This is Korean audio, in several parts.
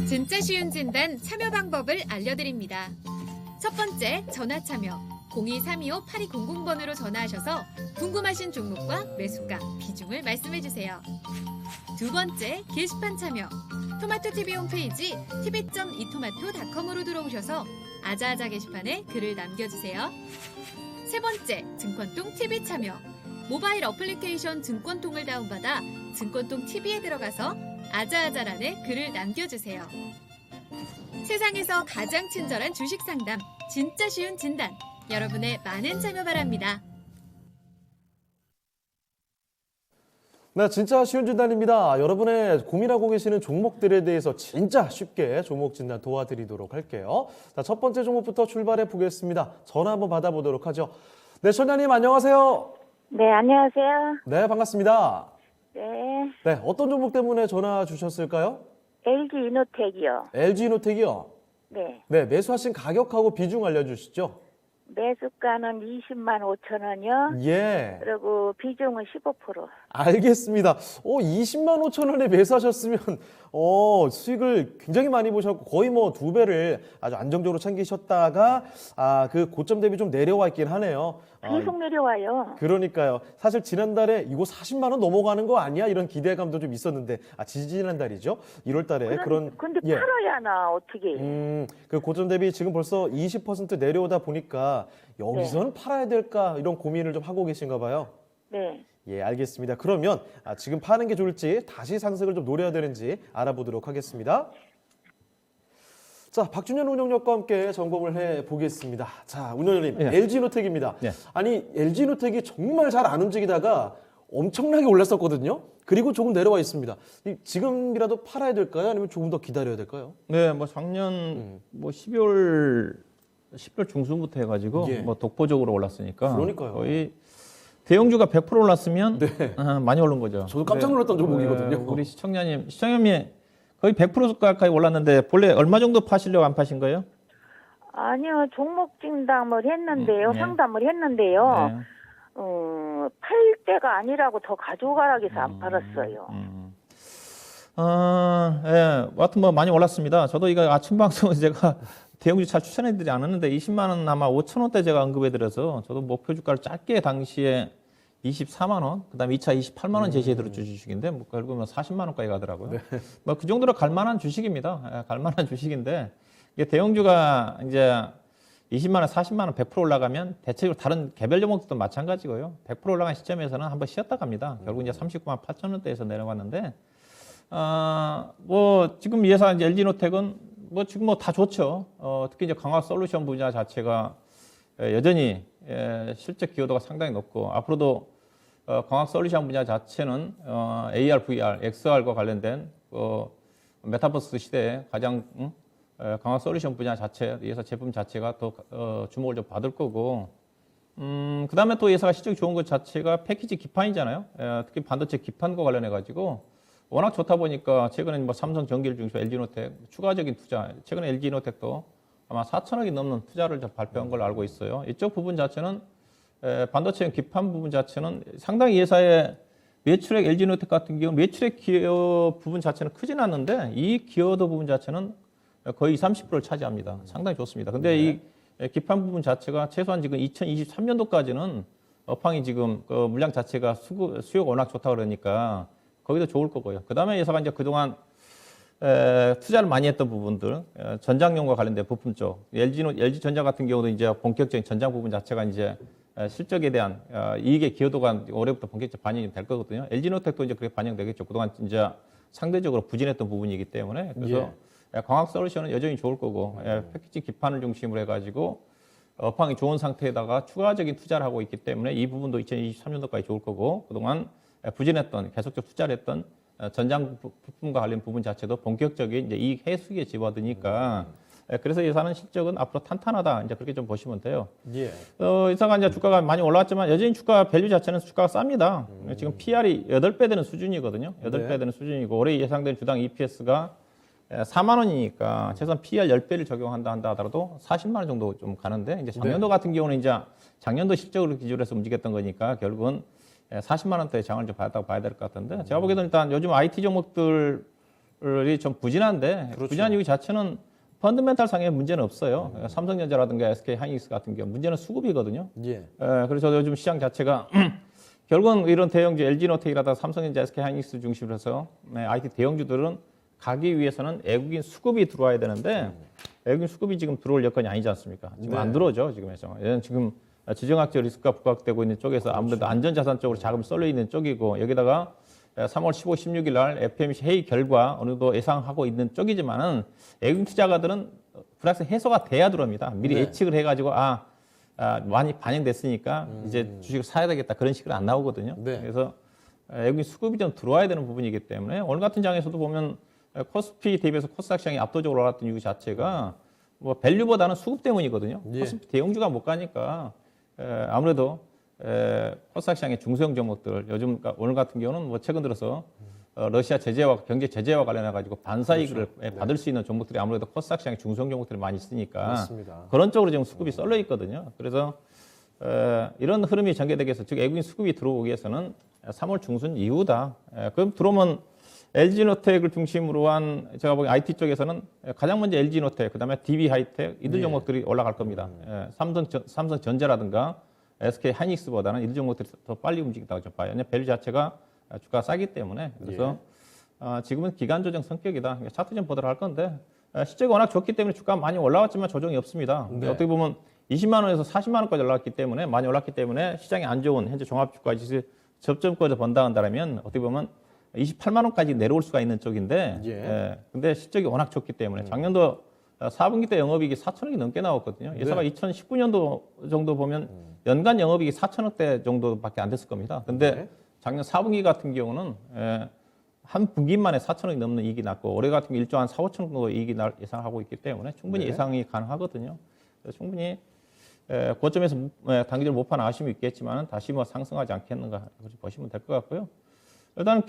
진짜 쉬운 진단 참여 방법을 알려드립니다. 첫 번째, 전화 참여. 02-325-8200번으로 전화하셔서 궁금하신 종목과 매수가, 비중을 말씀해주세요. 두 번째, 게시판 참여. 토마토TV 홈페이지 tv.itomato.com으로 들어오셔서 아자아자 게시판에 글을 남겨주세요. 세 번째, 증권통 TV 참여. 모바일 어플리케이션 증권통을 다운받아 증권통 TV에 들어가서 아자아자란에 글을 남겨주세요. 세상에서 가장 친절한 주식 상담, 진짜 쉬운 진단. 여러분의 많은 참여 바랍니다. 네, 진짜 쉬운 진단입니다. 여러분의 고민하고 계시는 종목들에 대해서 진짜 쉽게 종목 진단 도와드리도록 할게요. 자, 첫 번째 종목부터 출발해 보겠습니다. 전화 한번 받아보도록 하죠. 네, 천장님 안녕하세요. 네, 안녕하세요. 네, 반갑습니다. 네, 네, 어떤 종목 때문에 전화 주셨을까요? LG 이노텍이요. LG 이노텍이요. 네, 네, 매수하신 가격하고 비중 알려주시죠. 매수가는 20만 5천 원이요. 예, 그리고 비중은 15%. 알겠습니다. 20만 5천 원에 매수하셨으면 수익을 굉장히 많이 보셨고 거의 뭐 2배를 아주 안정적으로 챙기셨다가 그 고점 대비 좀 내려와 있긴 하네요. 계속 내려와요. 그러니까요. 사실 지난달에 이거 40만 원 넘어가는 거 아니야? 이런 기대감도 좀 있었는데 지지난달이죠. 1월 달에 근데 예. 팔아야 하나 어떻게? 그 고점 대비 지금 벌써 20% 내려오다 보니까 여기서는 팔아야 될까 이런 고민을 좀 하고 계신가 봐요. 네, 예, 알겠습니다. 그러면 지금 파는 게 좋을지 다시 상승을 좀 노려야 되는지 알아보도록 하겠습니다. 자, 박준현 운영력과 함께 점검을 해보겠습니다. 자, 운영님, 예. LG노텍입니다. 예. 아니, LG노텍이 정말 잘 안 움직이다가 엄청나게 올랐었거든요. 그리고 조금 내려와 있습니다. 지금이라도 팔아야 될까요? 아니면 조금 더 기다려야 될까요? 네, 뭐 작년 뭐 12월 중순부터 해가지고 예. 뭐 독보적으로 올랐으니까 그러니까요. 거의 대형주가 100% 올랐으면 네. 많이 오른 거죠. 저도 깜짝 놀랐던 종목이거든요. 우리 시청자님이 거의 100% 가까이 올랐는데 본래 얼마 정도 파시려고 안 파신 거예요? 아니요, 종목 진담을 했는데요, 네. 상담을 했는데요. 네. 팔 때가 아니라고 더 가져가라 해서 안 팔았어요. 예, 하여튼 뭐 많이 올랐습니다. 저도 이거 아침 방송에서 제가 대형주 잘 추천해드리지 않았는데 20만 원 아마 5천 원대 제가 언급해드려서 저도 목표 주가를 짧게 당시에 24만 원, 그다음에 2차 28만 원 제시해드린 주식인데 뭐 결국은 40만 원까지 가더라고요. 뭐 그 정도로 갈만한 주식입니다. 예, 갈만한 주식인데 이게 대형주가 이제 20만 원, 40만 원, 100% 올라가면 대체적으로 다른 개별 종목들도 마찬가지고요. 100% 올라간 시점에서는 한번 쉬었다 갑니다. 결국 이제 39만 8천 원대에서 내려갔는데 뭐 지금 예상 이제 LG노텍은 뭐 지금 뭐 다 좋죠. 특히 이제 강화 솔루션 분야 자체가 여전히 실적 기여도가 상당히 높고 앞으로도 광학 솔루션 분야 자체는 AR, VR, XR과 관련된 메타버스 시대에 가장 광학 솔루션 분야 자체에서 제품 자체가 더 주목을 좀 받을 거고 그다음에 또 예사가 실적이 좋은 것 자체가 패키지 기판이잖아요. 특히 반도체 기판과 관련해 가지고 워낙 좋다 보니까 최근에 뭐 삼성 전기를 중심으로 LG노텍 추가적인 투자, 최근에 LG노텍도 아마 4천억이 넘는 투자를 발표한 걸로 알고 있어요. 이쪽 부분 자체는 반도체 기판 부분 자체는 상당히 예사의 매출액 LG노텍 같은 경우 매출액 기여 부분 자체는 크진 않는데 이 기여도 부분 자체는 거의 30%를 차지합니다. 상당히 좋습니다. 근데 이 기판 부분 자체가 최소한 지금 2023년도까지는 업황이 지금 그 물량 자체가 수요가 워낙 좋다 그러니까 거기도 좋을 거고요. 그 다음에 예사가 이제 그동안 투자를 많이 했던 부분들, 전장용과 관련된 부품 쪽, LG전자 같은 경우도 이제 본격적인 전장 부분 자체가 이제 실적에 대한 이익의 기여도가 올해부터 본격적으로 반영이 될 거거든요. LG노텍도 이제 그렇게 반영되겠죠. 그동안 이제 상대적으로 부진했던 부분이기 때문에 그래서 광학 솔루션은 여전히 좋을 거고 패키지 기판을 중심으로 해가지고 업황이 좋은 상태에다가 추가적인 투자를 하고 있기 때문에 이 부분도 2023년도까지 좋을 거고 그동안 부진했던 계속적 투자를 했던 전장 부품과 관련 부분 자체도 본격적인 이제 이익 회수기에 집어드니까 그래서 예산은 실적은 앞으로 탄탄하다 이제 그렇게 좀 보시면 돼요. 예. 이사가 이제 주가가 많이 올라왔지만 여전히 주가 밸류 자체는 주가가 쌉니다. 지금 PR이 8배 되는 수준이거든요. 8배 되는 수준이고 올해 예상된 주당 EPS가 4만 원이니까 최소한 PR 10배를 적용한다 하더라도 40만 원 정도 좀 가는데 이제 작년도 같은 경우는 이제 작년도 실적으로 기준으로 해서 움직였던 거니까 결국은 40만 원대의 장을 좀 받았다고 봐야 될 것 같은데 제가 보기에는 일단 요즘 IT 종목들 좀 부진한데 그렇죠. 부진한 이유 자체는 펀더멘탈 상의 문제는 없어요. 삼성전자라든가 SK 하이닉스 같은 경우 문제는 수급이거든요. 예. 그래서 요즘 시장 자체가 결국은 이런 대형주 LG노텍이라든가 삼성전자, SK 하이닉스 중심으로 해서 IT 대형주들은 가기 위해서는 외국인 수급이 들어와야 되는데 외국인 수급이 지금 들어올 여건이 아니지 않습니까? 지금 네. 안 들어오죠. 지금에서. 지금 지정학적 리스크가 부각되고 있는 쪽에서 아무래도 안전자산 쪽으로 자금이 쏠려 있는 쪽이고 여기다가 3월 15, 16일 날 FOMC 회의 결과 어느 정도 예상하고 있는 쪽이지만은 외국인 투자가들은 불확실 해소가 돼야 들어옵니다. 미리 네. 예측을 해가지고 많이 반영됐으니까 이제 주식을 사야 되겠다 그런 식으로 안 나오거든요. 네. 그래서 외국인 수급이 좀 들어와야 되는 부분이기 때문에 오늘 같은 장에서도 보면 코스피 대비해서 코스닥 시장이 압도적으로 올랐던 이유 자체가 뭐 밸류보다는 수급 때문이거든요. 예. 코스피 대형주가 못 가니까 아무래도 코스닥 시장의 중소형 종목들 요즘 오늘 같은 경우는 뭐 최근 들어서 러시아 제재와 경제 제재와 관련해 가지고 반사 이익을 받을 수 있는 종목들이 아무래도 코스닥 시장의 중소형 종목들이 많이 있으니까 맞습니다. 그런 쪽으로 지금 수급이 쏠려 있거든요. 그래서 이런 흐름이 전개되기 위해서 즉 외국인 수급이 들어오기 위해서는 3월 중순 이후다. 그럼 들어오면 LG노텍을 중심으로 한 제가 보기엔 IT 쪽에서는 가장 먼저 LG노텍, 그다음에 DB하이텍 이들 예. 종목들이 올라갈 겁니다. 삼성전자라든가 SK 하이닉스보다는 이들 종목들이 더 빨리 움직인다고 좀 봐요. 밸류 자체가 주가가 싸기 때문에 그래서 지금은 기간 조정 성격이다. 차트 좀 보도록 할 건데 실적이 워낙 좋기 때문에 주가가 많이 올라왔지만 조정이 없습니다. 네. 어떻게 보면 20만 원에서 40만 원까지 올랐기 때문에 많이 올랐기 때문에 시장이 안 좋은 현재 종합주가 지수 접점권에서 번다 한다면 어떻게 보면 28만 원까지 내려올 수가 있는 쪽인데 예. 근데 실적이 워낙 좋기 때문에 작년도 4분기 때 영업이익이 4천억이 넘게 나왔거든요. 예사가 2019년도 정도 보면 연간 영업이익이 4천억대 정도밖에 안 됐을 겁니다. 근데 네. 작년 4분기 같은 경우는 한 분기만에 4천억이 넘는 이익이 났고 올해 같은 경우 1조 한 4, 5천억 정도 이익이 날 예상하고 있기 때문에 충분히 네. 예상이 가능하거든요. 그래서 충분히 고점에서 단기적으로 못 파는 아쉬움이 있겠지만 다시 뭐 상승하지 않겠는가 그렇게 보시면 될 것 같고요. 일단은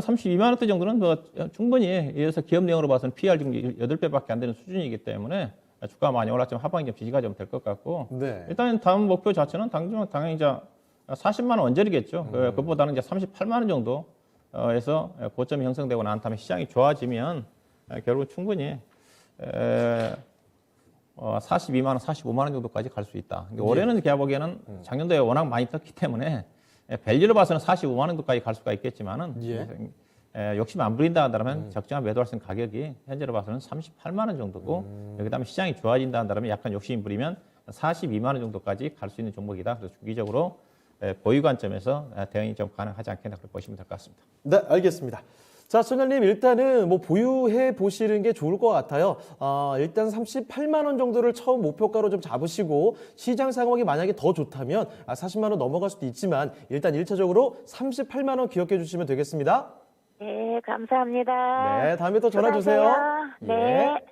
32만 원대 정도는 뭐 충분히 이어서 기업 내용으로 봐서는 PR 지금 8배밖에 안 되는 수준이기 때문에 주가가 많이 올랐지만 하방이 좀 지지가 좀 될 것 같고 네. 일단 다음 목표 자체는 당연히 이제 40만 원 원저리겠죠. 그것보다는 이제 38만 원 정도에서 고점이 형성되고 난 다음에 시장이 좋아지면 결국 충분히 42만 원, 45만 원 정도까지 갈 수 있다. 그러니까 올해는 제가 보기에는 작년도에 워낙 많이 떴기 때문에 밸류로 봐서는 45만 원 정도까지 갈 수가 있겠지만은 욕심 안 부린다 한다면 적정한 매도할 수 있는 가격이 현재로 봐서는 38만 원 정도고 그다음에 시장이 좋아진다 한다면 약간 욕심 부리면 42만 원 정도까지 갈 수 있는 종목이다. 그래서 주기적으로 보유 관점에서 대응이 좀 가능하지 않겠나 그렇게 보시면 될 것 같습니다. 네, 알겠습니다. 자, 청장님 일단은 뭐 보유해 보시는 게 좋을 것 같아요. 일단 38만 원 정도를 처음 목표가로 좀 잡으시고 시장 상황이 만약에 더 좋다면 40만 원 넘어갈 수도 있지만 일단 1차적으로 38만 원 기억해 주시면 되겠습니다. 네, 감사합니다. 네, 다음에 또 전화 주세요. 수고하세요. 네.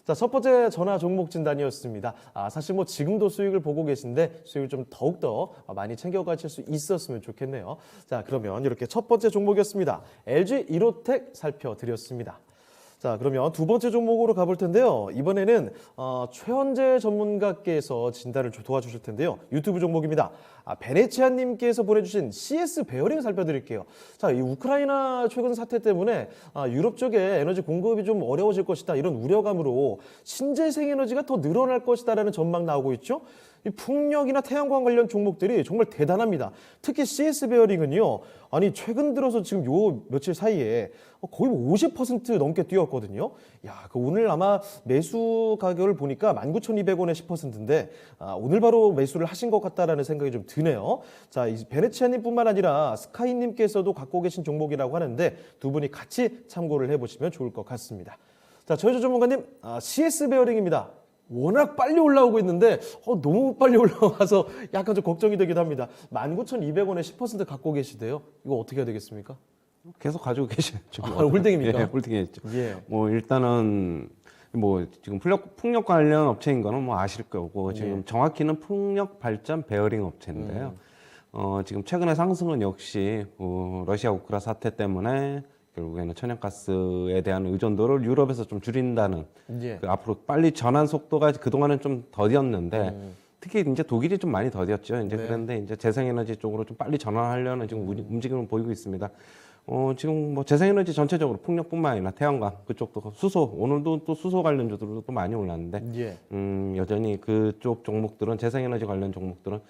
자, 첫 번째 전화 종목 진단이었습니다. 사실 뭐 지금도 수익을 보고 계신데 수익을 좀 더욱더 많이 챙겨가실 수 있었으면 좋겠네요. 자, 그러면 이렇게 첫 번째 종목이었습니다. LG 이노텍 살펴드렸습니다. 자, 그러면 두 번째 종목으로 가볼 텐데요. 이번에는 최원재 전문가께서 진단을 도와주실 텐데요. 유튜브 종목입니다. 베네치아님께서 보내주신 CS 베어링 살펴드릴게요. 자, 이 우크라이나 최근 사태 때문에 유럽 쪽에 에너지 공급이 좀 어려워질 것이다 이런 우려감으로 신재생 에너지가 더 늘어날 것이다라는 전망 나오고 있죠. 이 풍력이나 태양광 관련 종목들이 정말 대단합니다. 특히 CS 베어링은요. 아니 최근 들어서 지금 요 며칠 사이에 거의 50% 넘게 뛰었거든요. 야, 그 오늘 아마 매수 가격을 보니까 19,200원에 10%인데 오늘 바로 매수를 하신 것 같다라는 생각이 좀 드네요. 자, 이 베네치아님뿐만 아니라 스카이님께서도 갖고 계신 종목이라고 하는데 두 분이 같이 참고를 해보시면 좋을 것 같습니다. 자, 저희 전문가님 CS 베어링입니다. 워낙 빨리 올라오고 있는데 너무 빨리 올라와서 약간 좀 걱정이 되기도 합니다. 19,200원에 10% 갖고 계시대요. 이거 어떻게 해야 되겠습니까? 계속 가지고 계셔야죠. 홀딩입니까? 예, 홀딩했죠. 예. 뭐 일단은 뭐 지금 풍력 관련 업체인 거는 뭐 아실 거고 지금 예. 정확히는 풍력 발전 베어링 업체인데요. 지금 최근의 상승은 역시 러시아 우크라 사태 때문에 결국에는 천연가스에 대한 의존도를 유럽에서 좀 줄인다는 예. 그 앞으로 빨리 전환 속도가 그동안은 좀 더뎠는데 특히 이제 독일이 좀 많이 더뎠죠. 이제 네. 그런데 이제 재생에너지 쪽으로 좀 빨리 전환하려는 지금 움직임을 보이고 있습니다. 지금 뭐 재생에너지 전체적으로 풍력뿐만 아니라 태양광 그쪽도 수소 오늘도 또 수소 관련주들도 또 많이 올랐는데 예. 여전히 그쪽 종목들은 재생에너지 관련 종목들은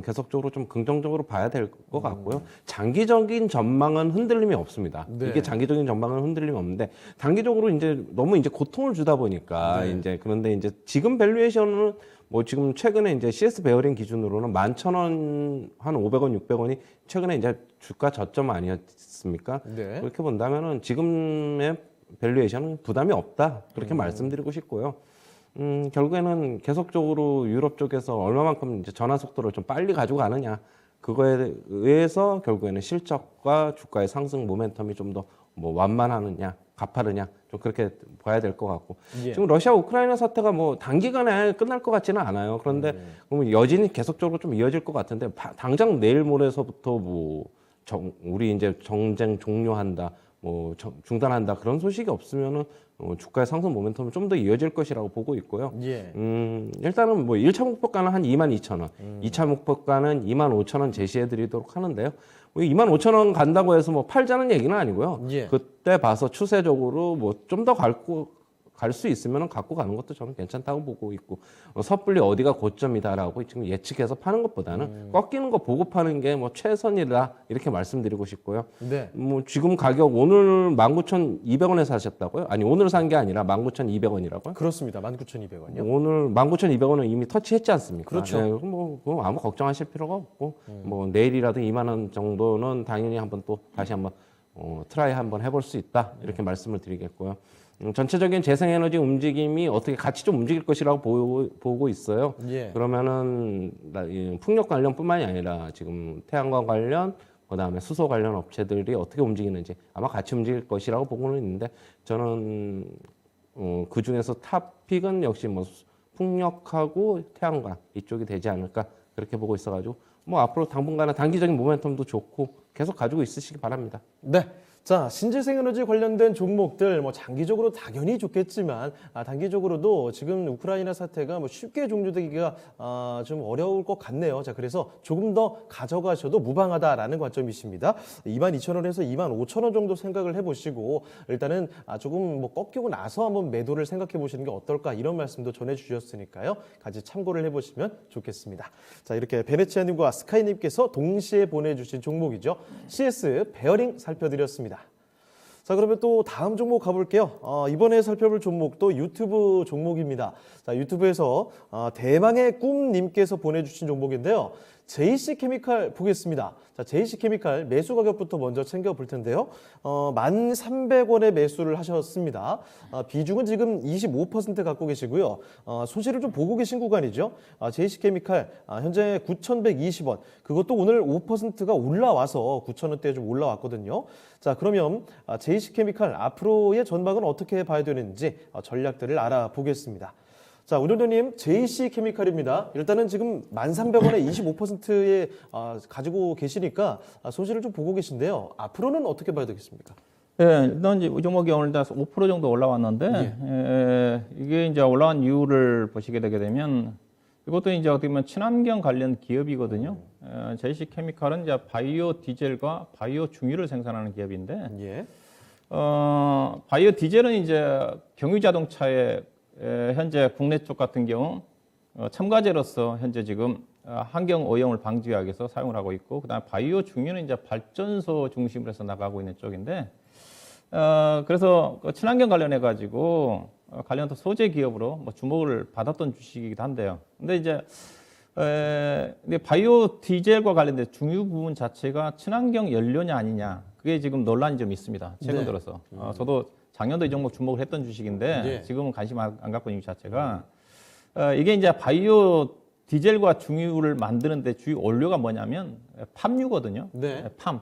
계속적으로 좀 긍정적으로 봐야 될 것 같고요. 장기적인 전망은 흔들림이 없습니다. 네. 이게 장기적인 전망은 흔들림이 없는데 단기적으로 이제 너무 이제 고통을 주다 보니까 이제 그런데 이제 지금 밸류에이션은 뭐 지금 최근에 이제 CS 베어링 기준으로는 11,000원 한 500원, 600원이 최근에 이제 주가 저점 아니었습니까? 네. 그렇게 본다면은 지금의 밸류에이션은 부담이 없다. 그렇게 말씀드리고 싶고요. 결국에는 계속적으로 유럽 쪽에서 얼마만큼 이제 전환 속도를 좀 빨리 가지고 가느냐. 그거에 의해서 결국에는 실적과 주가의 상승 모멘텀이 좀 더 뭐 완만하느냐, 가파르냐, 좀 그렇게 봐야 될 것 같고. 예. 지금 러시아 우크라이나 사태가 뭐 단기간에 끝날 것 같지는 않아요. 그런데 그러면 여진이 계속적으로 좀 이어질 것 같은데 당장 내일 모레서부터 뭐 우리 이제 정쟁 종료한다, 뭐 중단한다 그런 소식이 없으면은 주가의 상승 모멘텀은 좀 더 이어질 것이라고 보고 있고요. 예. 일단은 뭐 1차 목표가는 한 22,000원, 2차 목표가는 25,000원 제시해 드리도록 하는데요. 뭐 25,000원 간다고 해서 뭐 팔자는 얘기는 아니고요. 예. 그때 봐서 추세적으로 뭐 좀 더 갈 수 있으면 갖고 가는 것도 저는 괜찮다고 보고 있고 섣불리 어디가 고점이다라고 지금 예측해서 파는 것보다는 꺾이는 거 보고 파는 게 뭐 최선이다 이렇게 말씀드리고 싶고요. 네. 뭐 지금 가격 오늘 19,200원에 사셨다고요? 아니 오늘 산 게 아니라 19,200원이라고요? 그렇습니다. 19,200원이요. 오늘 19,200원은 이미 터치했지 않습니까? 그렇죠. 네, 뭐 그거 아무 걱정하실 필요가 없고 뭐 내일이라도 2만 원 정도는 당연히 한번 또 다시 한번 트라이 한번 해볼 수 있다 이렇게 말씀을 드리겠고요. 전체적인 재생에너지 움직임이 어떻게 같이 좀 움직일 것이라고 보고 있어요. 예. 그러면은 이 풍력 관련뿐만이 아니라 지금 태양광 관련 그다음에 수소 관련 업체들이 어떻게 움직이는지 아마 같이 움직일 것이라고 보고는 있는데 저는 그 중에서 탑픽은 역시 뭐 풍력하고 태양광 이쪽이 되지 않을까 그렇게 보고 있어가지고 뭐 앞으로 당분간은 단기적인 모멘텀도 좋고 계속 가지고 있으시기 바랍니다. 네. 자, 신재생에너지 관련된 종목들 뭐 장기적으로 당연히 좋겠지만 단기적으로도 지금 우크라이나 사태가 뭐 쉽게 종료되기가 좀 어려울 것 같네요. 자, 그래서 조금 더 가져가셔도 무방하다라는 관점이십니다. 22,000원에서 25,000원 정도 생각을 해보시고 일단은 조금 뭐 꺾이고 나서 한번 매도를 생각해 보시는 게 어떨까 이런 말씀도 전해주셨으니까요. 같이 참고를 해보시면 좋겠습니다. 자, 이렇게 베네치아님과 스카이님께서 동시에 보내주신 종목이죠. CS 베어링 살펴드렸습니다. 자, 그러면 또 다음 종목 가볼게요. 이번에 살펴볼 종목도 유튜브 종목입니다. 자, 유튜브에서 대망의 꿈님께서 보내주신 종목인데요. JC케미칼 보겠습니다. 자, JC케미칼 매수 가격부터 먼저 챙겨볼 텐데요. 1,300원에 매수를 하셨습니다. 비중은 지금 25% 갖고 계시고요. 손실을 좀 보고 계신 구간이죠. JC케미칼 현재 9,120원. 그것도 오늘 5%가 올라와서 9,000원대에 좀 올라왔거든요. 자, 그러면 JC케미칼 앞으로의 전망은 어떻게 봐야 되는지 전략들을 알아보겠습니다. 자, 운영자님 JC케미칼입니다. 일단은 지금 1,300원에 25%에 가지고 계시니까 손실을 좀 보고 계신데요. 앞으로는 어떻게 봐야 되겠습니까? 예, 일단 이제 이 종목이 오늘 5% 정도 올라왔는데 이게 이제 올라간 이유를 보시게 되게 되면 이것도 이제 어떻게 보면 친환경 관련 기업이거든요. JC케미칼은 이제 바이오 디젤과 바이오 중유를 생산하는 기업인데 예. 바이오 디젤은 이제 경유 자동차에 현재 국내 쪽 같은 경우 첨가제로서 현재 지금 환경 오염을 방지하기 위해서 사용을 하고 있고, 그다음에 바이오 중유는 이제 발전소 중심으로 해서 나가고 있는 쪽인데, 그래서 친환경 관련해 가지고 관련된 소재 기업으로 뭐 주목을 받았던 주식이기도 한데요. 근데 이제 근데 바이오 디젤과 관련된 중유 부분 자체가 친환경 연료냐 아니냐, 그게 지금 논란이 좀 있습니다. 최근 네. 들어서 저도 작년도 이 종목 주목을 했던 주식인데 네. 지금은 관심 안 갖고 있는 이유 자체가 이게 이제 바이오 디젤과 중유를 만드는데 주요 원료가 뭐냐면 팜유거든요. 네. 팜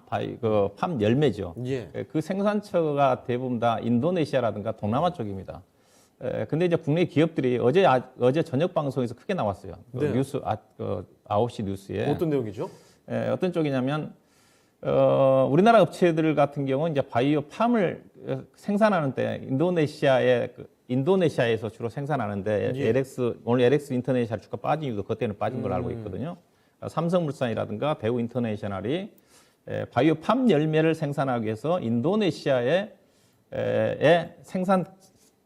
열매죠. 예. 그 생산처가 대부분 다 인도네시아라든가 동남아 쪽입니다. 근데 이제 국내 기업들이 어제 저녁 방송에서 크게 나왔어요. 네. 뉴스 9시 뉴스에 어떤 내용이죠? 어떤 쪽이냐면 우리나라 업체들 같은 경우는 이제 바이오 팜을 생산하는데 인도네시아에서 주로 생산하는데 예. 오늘 LX 인터내셔널 주가 빠진 이유도 그때는 빠진 걸로 알고 있거든요. 삼성물산이라든가 대우 인터내셔널이 바이오 팜 열매를 생산하기 위해서 인도네시아에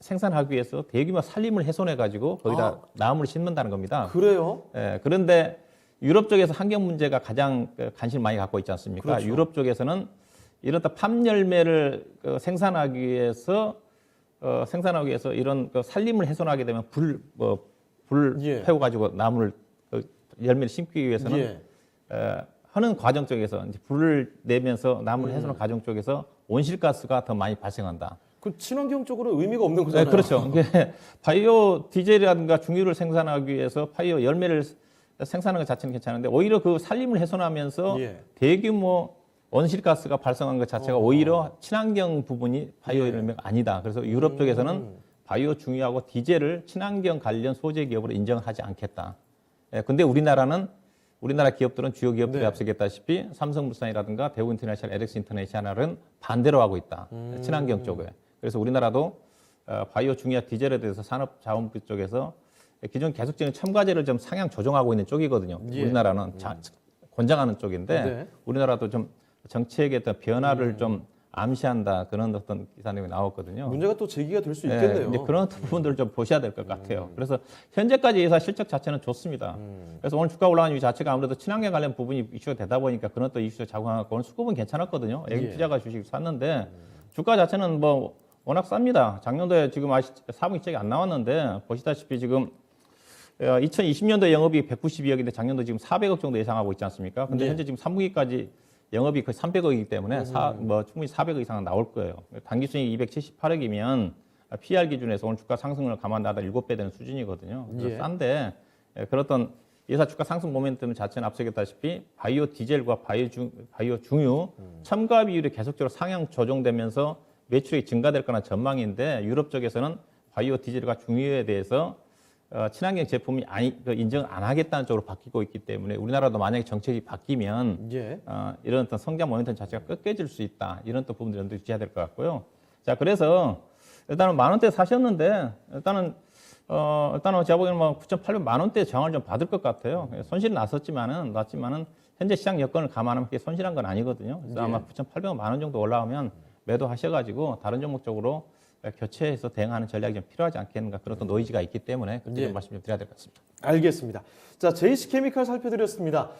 생산하기 위해서 대규모 산림을 훼손해 가지고 거기다 나무를 심는다는 겁니다. 그래요? 그런데 유럽 쪽에서 환경 문제가 가장 관심을 많이 갖고 있지 않습니까? 그렇죠. 유럽 쪽에서는 이렇다 팜 열매를 생산하기 위해서 이런 산림을 훼손하게 되면 불 예. 태워 가지고 나무를 열매를 심기 위해서는 예. 하는 과정 쪽에서 이제 불을 내면서 나무를 훼손하는 과정 쪽에서 온실가스가 더 많이 발생한다. 그 친환경 쪽으로 의미가 없는 거잖아요. 그렇죠. 이게 바이오 디젤이라든가 중유를 생산하기 위해서 바이오 열매를 생산하는 것 자체는 괜찮은데 오히려 그 산림을 훼손하면서 예. 대규모 온실가스가 발생한 것 자체가 오히려 친환경 부분이 바이오 열매가 아니다. 그래서 유럽 쪽에서는 바이오 중유하고 디젤을 친환경 관련 소재 기업으로 인정을 하지 않겠다. 근데 우리나라 기업들은 주요 기업들이 네. 앞서 얘기했다시피 삼성물산이라든가 대우 인터내셔널, LX 인터내셔널은 반대로 하고 있다. 친환경 쪽에. 그래서 우리나라도 바이오 중유와 디젤에 대해서 산업자원부 쪽에서 기존 계속적인 첨가제를 좀 상향 조정하고 있는 쪽이거든요. 예. 우리나라는 권장하는 쪽인데 네. 우리나라도 좀 정책의 어떤 변화를 좀 암시한다 그런 어떤 기사 내용이 나왔거든요. 문제가 또 제기가 될 수 있겠네요. 이제 그런 부분들을 좀 보셔야 될 것 같아요. 그래서 현재까지 회사 실적 자체는 좋습니다. 그래서 오늘 주가 올라간 이유 자체가 아무래도 친환경 관련 부분이 이슈가 되다 보니까 그런 또 이슈가 작용하고 오늘 수급은 괜찮았거든요. 애기 예. 투자가 주식 샀는데 주가 자체는 뭐 워낙 쌉니다. 작년도에 지금 4분기 책이 안 나왔는데 보시다시피 지금 2020년도 영업이 192억인데 작년도 지금 400억 정도 예상하고 있지 않습니까? 근데 예. 현재 지금 3분기까지 영업이 거의 300억이기 때문에 충분히 400억 이상은 나올 거예요. 단기 수익이 278억이면 PR 기준에서 오늘 주가 상승을 감안하다 7배 되는 수준이거든요. 그래서 예. 싼데 그렇던 회사 주가 상승 모멘텀 자체는 앞서 얘기했다시피 바이오 디젤과 바이오 중유 첨가 비율이 계속적으로 상향 조정되면서 매출이 증가될 거나 전망인데 유럽 쪽에서는 바이오 디젤과 중유에 대해서 친환경 제품이 인정을 안 하겠다는 쪽으로 바뀌고 있기 때문에 우리나라도 만약에 정책이 바뀌면 예. 이런 어떤 성장 모멘텀 자체가 꺾여질 수 있다. 이런 또 부분들 염두에 주셔야 될 것 같고요. 자, 그래서 일단은 10,000원대 사셨는데 일단은 제가 보기에는 뭐 9,800만 원대 저항을 좀 받을 것 같아요. 손실은 났지만은 현재 시장 여건을 감안하면 그게 손실한 건 아니거든요. 그래서 아마 9,800만 원 정도 올라오면 매도하셔가지고 다른 종목 쪽으로 교체해서 대응하는 전략이 좀 필요하지 않겠는가 그런 또 노이즈가 있기 때문에 그렇게 예. 좀 말씀 좀 드려야 될 것 같습니다. 알겠습니다. 자, JC케미칼 살펴드렸습니다.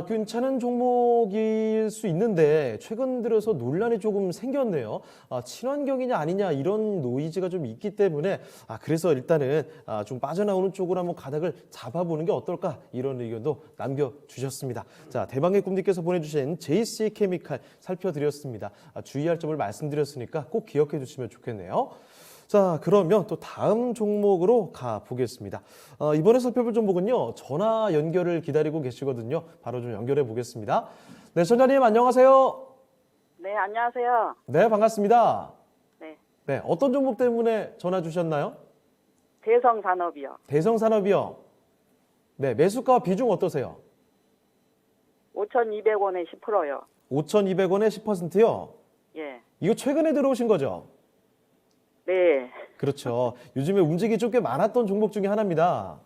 괜찮은 종목일 수 있는데 최근 들어서 논란이 조금 생겼네요. 친환경이냐 아니냐 이런 노이즈가 좀 있기 때문에 그래서 일단은 좀 빠져나오는 쪽으로 한번 가닥을 잡아보는 게 어떨까 이런 의견도 남겨주셨습니다. 자, 대방의 꿈님께서 보내주신 JC케미칼 살펴드렸습니다. 주의할 점을 말씀드렸으니까 꼭 기억해 주시면 좋겠네요. 자, 그러면 또 다음 종목으로 가보겠습니다. 이번에 살펴볼 종목은요, 전화 연결을 기다리고 계시거든요. 바로 좀 연결해 보겠습니다. 네, 전자님 안녕하세요. 네, 안녕하세요. 네, 반갑습니다. 네, 네, 어떤 종목 때문에 전화 주셨나요? 대성산업이요. 대성산업이요. 네, 매수가 비중 어떠세요? 5,200원에 10%요. 5,200원에 10%요. 예. 이거 최근에 들어오신 거죠? 네. 그렇죠. 요즘에 움직임이 좀 꽤 많았던 종목 중에 하나입니다.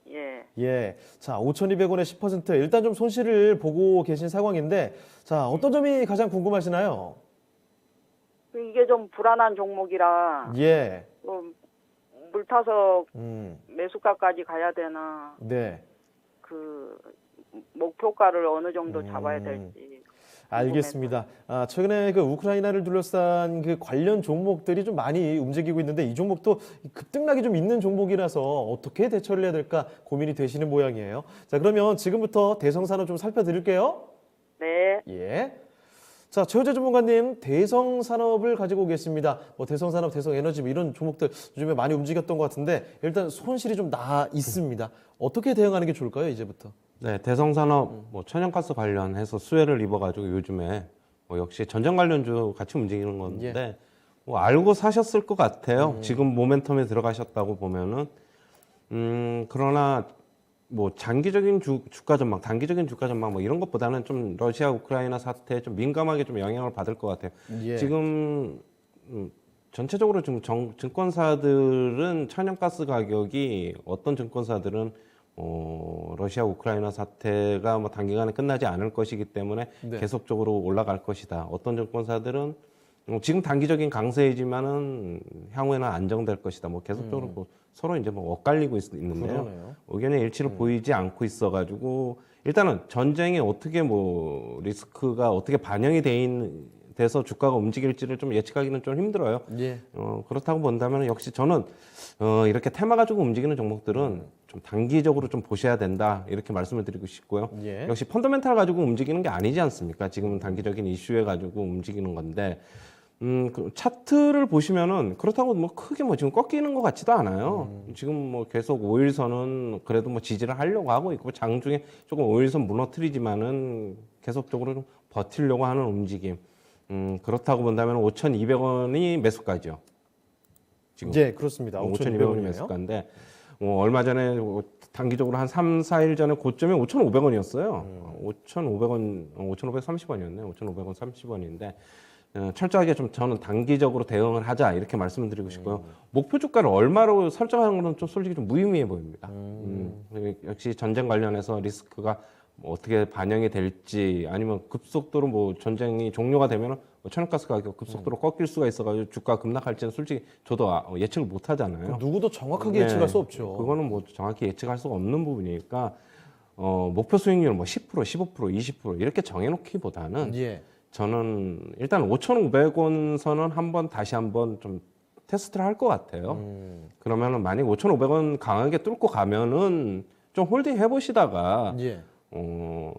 예. 예. 자, 5,200원에 10%. 일단 좀 손실을 보고 계신 상황인데, 자, 어떤 점이 가장 궁금하시나요? 이게 좀 불안한 종목이라 예. 물 타서 음. 매수가까지 가야 되나 네. 그 목표가를 어느 정도 잡아야 될지. 알겠습니다. 최근에 그 우크라이나를 둘러싼 그 관련 종목들이 좀 많이 움직이고 있는데 이 종목도 급등락이 좀 있는 종목이라서 어떻게 대처를 해야 될까 고민이 되시는 모양이에요. 자, 그러면 지금부터 대성산업 좀 살펴드릴게요. 네. 예. 자, 최호재 전문가님, 대성산업을 가지고 계십니다. 뭐 대성산업, 대성에너지 뭐 이런 종목들 요즘에 많이 움직였던 것 같은데 일단 손실이 좀 나 있습니다. 어떻게 대응하는 게 좋을까요, 이제부터? 네, 대성산업 뭐 천연가스 관련해서 수혜를 입어가지고 요즘에 뭐 역시 전쟁 관련주 같이 움직이는 건데 뭐 알고 사셨을 것 같아요. 지금 모멘텀에 들어가셨다고 보면은 그러나 뭐 장기적인 주가 전망, 단기적인 주가 전망 뭐 이런 것보다는 좀 러시아 우크라이나 사태에 좀 민감하게 좀 영향을 받을 것 같아요. 예. 지금 전체적으로 지금 증권사들은 천연가스 가격이 어떤 증권사들은 러시아 우크라이나 사태가 뭐 단기간에 끝나지 않을 것이기 때문에 네. 계속적으로 올라갈 것이다. 어떤 증권사들은 지금 단기적인 강세이지만은 향후에는 안정될 것이다. 뭐 계속적으로 뭐 서로 이제 뭐 엇갈리고 있는데요. 그러네요. 의견의 일치를 보이지 않고 있어가지고 일단은 전쟁이 어떻게 뭐 리스크가 어떻게 반영이 돼서 주가가 움직일지를 좀 예측하기는 좀 힘들어요. 예. 그렇다고 본다면 역시 저는 이렇게 테마 가지고 움직이는 종목들은 좀 단기적으로 좀 보셔야 된다 이렇게 말씀을 드리고 싶고요. 예. 역시 펀더멘탈 가지고 움직이는 게 아니지 않습니까? 지금은 단기적인 이슈에 가지고 움직이는 건데 그 차트를 보시면은 그렇다고 뭐 크게 뭐 지금 꺾이는 것 같지도 않아요. 지금 뭐 계속 5일선은 그래도 뭐 지지를 하려고 하고 있고 장중에 조금 5일선 무너뜨리지만은 계속적으로 좀 버티려고 하는 움직임. 그렇다고 본다면 5,200원이 매수가죠. 지금. 예, 그렇습니다. 5,200원이 매수가인데 얼마 전에 단기적으로 한 3, 4일 전에 고점이 5,500원이었어요. 5,500원, 5,530원이었네요. 5,500원 30원인데 철저하게 좀 저는 단기적으로 대응을 하자 이렇게 말씀을 드리고 싶고요. 목표 주가를 얼마로 설정하는 건 좀 솔직히 좀 무의미해 보입니다. 역시 전쟁 관련해서 리스크가 뭐 어떻게 반영이 될지 아니면 급속도로 뭐 전쟁이 종료가 되면 천연가스 가격 급속도로 꺾일 수가 있어가지고 주가 급락할지는 솔직히 저도 예측을 못 하잖아요. 누구도 정확하게 네, 예측할 수 없죠. 그거는 뭐 정확히 예측할 수가 없는 부분이니까 목표 수익률 뭐 10%, 15%, 20% 이렇게 정해놓기보다는 예. 저는 일단 5,500원 선은 다시 한번 좀 테스트를 할 것 같아요. 그러면은 만약 5,500원 강하게 뚫고 가면은 좀 홀딩 해보시다가 예. 뭐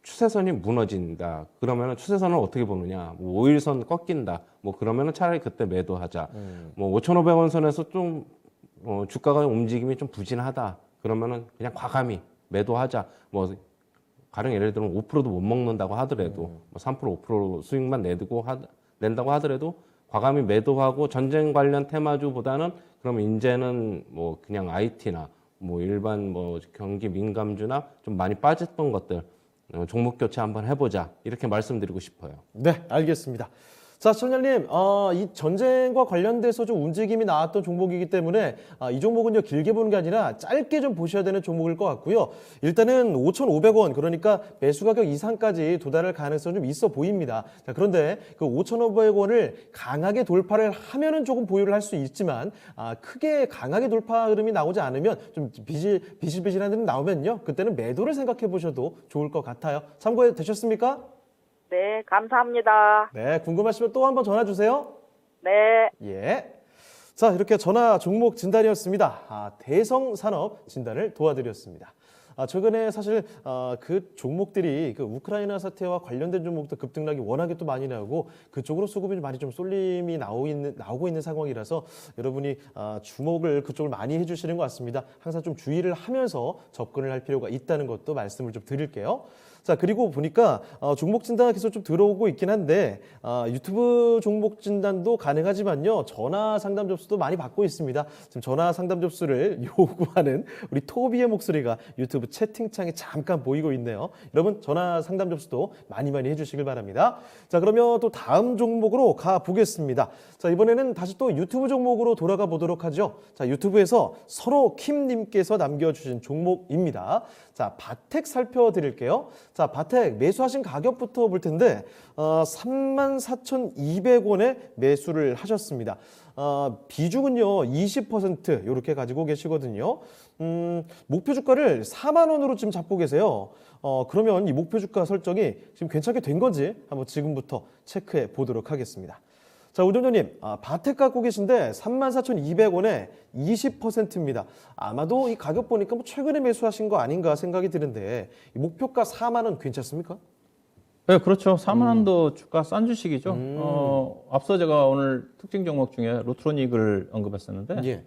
추세선이 무너진다. 그러면은 추세선을 어떻게 보느냐? 뭐 5일선 꺾인다. 뭐 그러면은 차라리 그때 매도하자. 뭐 5,500원 선에서 좀 주가가 움직임이 좀 부진하다. 그러면은 그냥 과감히 매도하자. 뭐 가령 예를 들면 5%도 못 먹는다고 하더라도 뭐 3%, 5% 수익만 낸다고 하더라도 과감히 매도하고 전쟁 관련 테마주보다는 그러면 이제는 뭐 그냥 IT나 뭐 일반 뭐 경기 민감주나 좀 많이 빠졌던 것들 종목 교체 한번 해보자 이렇게 말씀드리고 싶어요. 네, 알겠습니다. 자, 시청자님, 이 전쟁과 관련돼서 좀 움직임이 나왔던 종목이기 때문에 이 종목은요 길게 보는 게 아니라 짧게 좀 보셔야 되는 종목일 것 같고요. 일단은 5,500원 그러니까 매수 가격 이상까지 도달할 가능성이 좀 있어 보입니다. 자, 그런데 그 5,500원을 강하게 돌파를 하면은 조금 보유를 할 수 있지만 크게 강하게 돌파 흐름이 나오지 않으면 좀 비실비실한 흐름이 나오면요 그때는 매도를 생각해 보셔도 좋을 것 같아요. 참고해 되셨습니까? 네, 감사합니다. 네, 궁금하시면 또 한번 전화 주세요. 네. 예. 자, 이렇게 전화 종목 진단이었습니다. 대성산업 진단을 도와드렸습니다. 최근에 사실 그 종목들이 그 우크라이나 사태와 관련된 종목도 급등락이 워낙에 또 많이 나오고 그쪽으로 수급이 많이 좀 쏠림이 나오고 있는 상황이라서 여러분이 주목을 그쪽을 많이 해주시는 것 같습니다. 항상 좀 주의를 하면서 접근을 할 필요가 있다는 것도 말씀을 좀 드릴게요. 자, 그리고 보니까 종목 진단가 계속 좀 들어오고 있긴 한데 유튜브 종목 진단도 가능하지만요 전화 상담 접수도 많이 받고 있습니다. 지금 전화 상담 접수를 요구하는 우리 토비의 목소리가 유튜브 채팅창에 잠깐 보이고 있네요. 여러분 전화 상담 접수도 많이 해주시길 바랍니다. 자, 그러면 또 다음 종목으로 가보겠습니다. 자, 이번에는 다시 또 유튜브 종목으로 돌아가 보도록 하죠. 자, 유튜브에서 서로 킴님께서 남겨주신 종목입니다. 자, 바텍 살펴드릴게요. 자, 바텍 매수하신 가격부터 볼 텐데 34,200원에 매수를 하셨습니다. 비중은요 20% 이렇게 가지고 계시거든요. 목표 주가를 4만 원으로 지금 잡고 계세요. 그러면 이 목표 주가 설정이 지금 괜찮게 된 건지 한번 지금부터 체크해 보도록 하겠습니다. 자, 우정조님, 바텍 갖고 계신데 34,200원에 20%입니다. 아마도 이 가격 보니까 뭐 최근에 매수하신 거 아닌가 생각이 드는데 이 목표가 4만 원 괜찮습니까? 네, 그렇죠. 4만 원도 주가 싼 주식이죠. 앞서 제가 오늘 특징 종목 중에 루트로닉을 언급했었는데 예.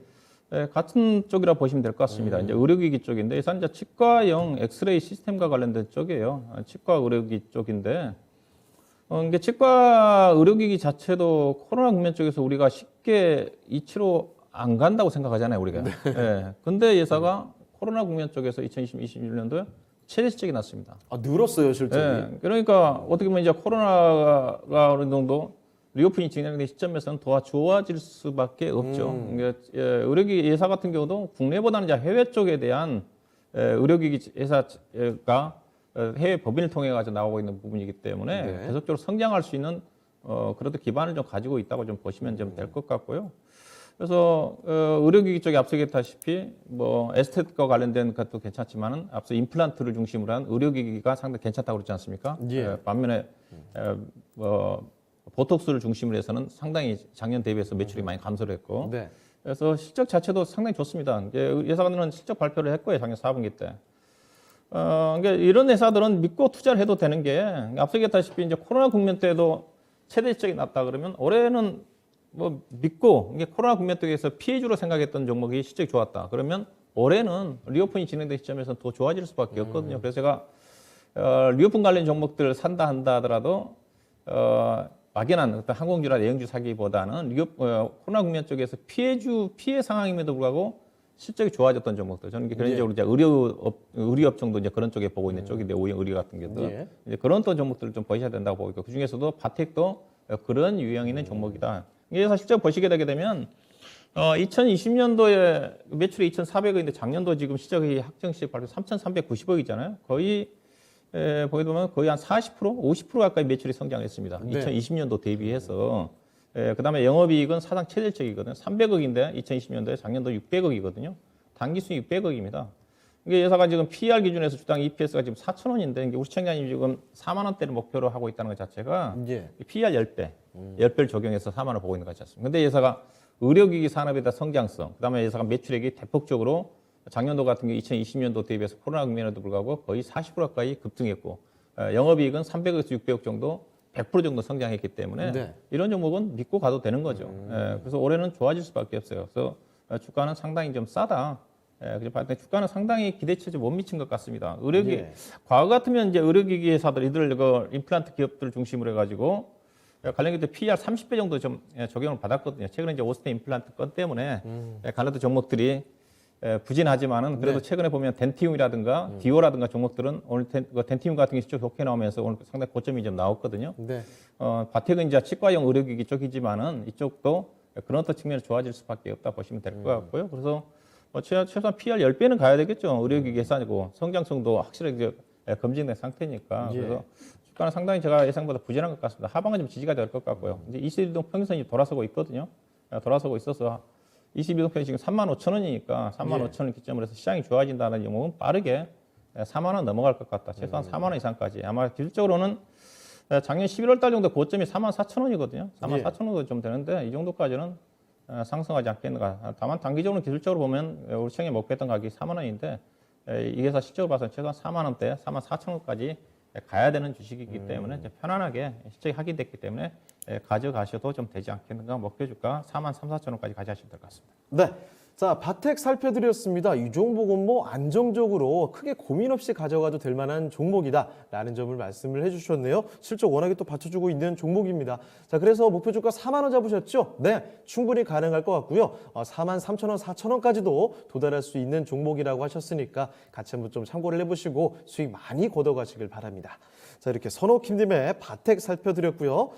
네, 같은 쪽이라 보시면 될 것 같습니다. 이제 의료기기 쪽인데 이제 치과형 엑스레이 시스템과 관련된 쪽이에요. 치과 의료기기 쪽인데 이게 치과 의료기기 자체도 코로나 국면 쪽에서 우리가 쉽게 이치로 안 간다고 생각하잖아요, 우리가. 네. 근데 예사가 코로나 국면 쪽에서 2021년도에 최대 실적이 났습니다. 늘었어요, 실적이. 네. 그러니까 어떻게 보면 이제 코로나가 어느 정도 리오프닝 진행된 시점에서는 더 좋아질 수밖에 없죠. 그러니까 의료기기 예사 같은 경우도 국내보다는 이제 해외 쪽에 대한 의료기기 회사가 해외 법인을 통해 가지고 나오고 있는 부분이기 때문에 네. 계속적으로 성장할 수 있는 그래도 기반을 좀 가지고 있다고 좀 보시면 좀 될 것 같고요. 그래서 의료기기 쪽에 앞서 얘기했다시피 뭐 에스테틱과 관련된 것도 괜찮지만은 앞서 임플란트를 중심으로 한 의료기기가 상당히 괜찮다고 그러지 않습니까? 예. 반면에 보톡스를 중심으로 해서는 상당히 작년 대비해서 매출이 많이 감소를 했고 네. 그래서 실적 자체도 상당히 좋습니다. 회사들은 실적 발표를 했고요, 작년 4분기 때. 그러니까 이런 회사들은 믿고 투자를 해도 되는 게 앞서 얘기했다시피 이제 코로나 국면 때도 최대 실적이 났다 그러면 올해는 뭐 믿고 이게 코로나 국면 때에서 피해주로 생각했던 종목이 실적이 좋았다. 그러면 올해는 리오픈이 진행된 시점에서 더 좋아질 수밖에 없거든요. 그래서 제가 리오픈 관련 종목들을 산다 한다 하더라도 막연한 어떤 항공주나 내영주 사기보다는 코로나 국면 쪽에서 피해 상황임에도 불구하고 실적이 좋아졌던 종목들. 저는 이게 개인적으로 이제 의료업종도 이제 그런 쪽에 보고 있는 쪽인데 오형 의료 같은 경우도 예. 이제 그런 또 종목들을 좀 보셔야 된다고 보고 있고 그 중에서도 바텍도 그런 유형 있는 종목이다. 그래서 실적 보시게 되게 되면 2020년도에 매출이 2,400억인데 작년도 지금 시작이 확정시 발표 3,390억이잖아요. 거의 보게 되면 거의 한 40%, 50% 가까이 매출이 성장했습니다. 네. 2020년도 대비해서. 그다음에 영업이익은 사상 최대치이거든요. 300억인데 2020년도에 작년도 600억이거든요. 단기순이 600억입니다. 이게 회사가 지금 PER 기준에서 주당 EPS가 지금 4,000원인데 우리 시청자님 지금 4만 원대를 목표로 하고 있다는 것 자체가 예. PER 10배, 10배를 적용해서 4만 원 보고 있는 것 같지 않습니까? 근데 회사가 의료기기 산업에다 성장성, 그다음에 회사가 매출액이 대폭적으로 작년도 같은 경우 2020년도 대비해서 코로나 국면에도 불구하고 거의 40% 가까이 급등했고 영업이익은 300억에서 600억 정도 100% 정도 성장했기 때문에 네. 이런 종목은 믿고 가도 되는 거죠. 그래서 올해는 좋아질 수밖에 없어요. 그래서 주가는 상당히 좀 싸다. 그래서 봤을 때 주가는 상당히 기대치에 못 미친 것 같습니다. 의료기기 예. 과거 같으면 이제 의료기기 회사들 이들 그 임플란트 기업들을 중심으로 해가지고 관련 기업 PER 30배 정도 좀 적용을 받았거든요. 최근에 이제 오스테 임플란트 건 때문에 관련된 종목들이 부진하지만은 그래도 네. 최근에 보면 덴티움이라든가 디오라든가 종목들은 오늘 덴티움 같은 게 실적 좋게 나오면서 오늘 상당히 고점이 좀 나왔거든요. 네. 바텍은 이제 치과용 의료기기 쪽이지만은 이쪽도 그런 어떤 측면이 좋아질 수밖에 없다 보시면 될 것 같고요. 그래서 뭐 최소한 PER 10배는 가야 되겠죠. 의료기기 회사이고 성장성도 확실하게 검증된 상태니까. 예. 그래서 주가는 상당히 제가 예상보다 부진한 것 같습니다. 하방은 좀 지지가 될 것 같고요. 이제 21동 평균선이 돌아서고 있거든요. 돌아서고 있어서 22동편이 지금 35,000원이니까 35,000원 기점으로 해서 시장이 좋아진다는 영역은 빠르게 4만 원 넘어갈 것 같다. 최소한 4만 원 이상까지. 아마 기술적으로는 작년 11월 달 정도 고점이 44,000원이거든요. 44,000원도 좀 되는데 이 정도까지는 상승하지 않겠는가. 다만 단기적으로 기술적으로 보면 우리 시장에 목표했던 가격이 4만 원인데 이 회사 실적으로 봐서 최소한 4만 원대, 44,000원까지 가야 되는 주식이기 때문에 이제 편안하게 실적이 확인됐기 때문에 가져가셔도 좀 되지 않겠는가. 목표 주가 4만 3, 4천 원까지 가져가시면 될 것 같습니다. 네. 자, 바텍 살펴드렸습니다. 이 종목은 뭐 안정적으로 크게 고민 없이 가져가도 될 만한 종목이다라는 점을 말씀을 해주셨네요. 실적 워낙에 또 받쳐주고 있는 종목입니다. 자, 그래서 목표 주가 4만 원 잡으셨죠? 네, 충분히 가능할 것 같고요. 4만 3천 원, 4천 원까지도 도달할 수 있는 종목이라고 하셨으니까 같이 한번 좀 참고를 해보시고 수익 많이 걷어가시길 바랍니다. 자, 이렇게 선호킴님의 바텍 살펴드렸고요.